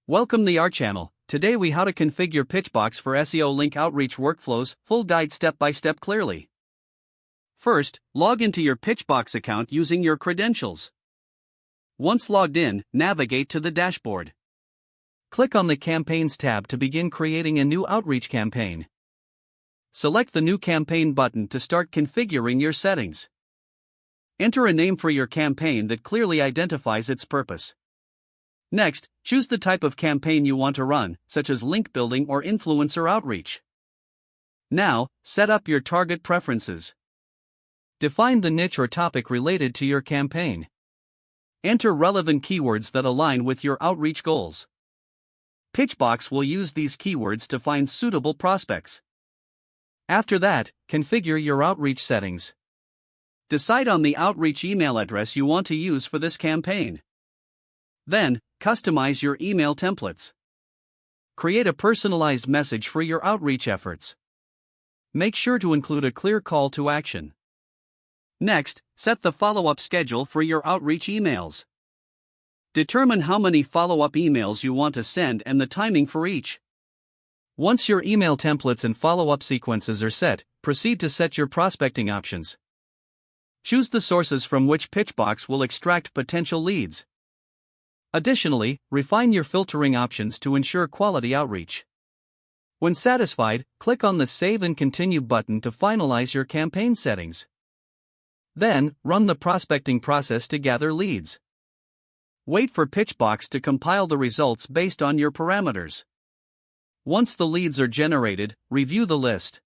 Welcome to our channel. Today we how to configure Pitchbox for SEO link outreach workflows, full guide step by step clearly. First, log into your Pitchbox account using your credentials. Once logged in, navigate to the dashboard. Click on the Campaigns tab to begin creating a new outreach campaign. Select the New Campaign button to start configuring your settings. Enter a name for your campaign that clearly identifies its purpose. Next, choose the type of campaign you want to run, such as link building or influencer outreach. Now, set up your target preferences. Define the niche or topic related to your campaign. Enter relevant keywords that align with your outreach goals. Pitchbox will use these keywords to find suitable prospects. After that, configure your outreach settings. Decide on the outreach email address you want to use for this campaign. Then, customize your email templates. Create a personalized message for your outreach efforts. Make sure to include a clear call to action. Next, set the follow-up schedule for your outreach emails. Determine how many follow-up emails you want to send and the timing for each. Once your email templates and follow-up sequences are set, proceed to set your prospecting options. Choose the sources from which Pitchbox will extract potential leads. Additionally, refine your filtering options to ensure quality outreach. When satisfied, click on the Save and Continue button to finalize your campaign settings. Then, run the prospecting process to gather leads. Wait for Pitchbox to compile the results based on your parameters. Once the leads are generated, review the list.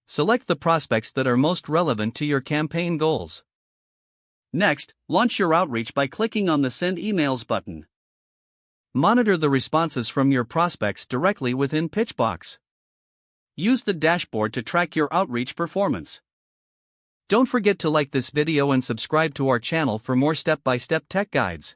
Select the prospects that are most relevant to your campaign goals. Next, launch your outreach by clicking on the Send Emails button. Monitor the responses from your prospects directly within Pitchbox. Use the dashboard to track your outreach performance. Don't forget to like this video and subscribe to our channel for more step-by-step tech guides.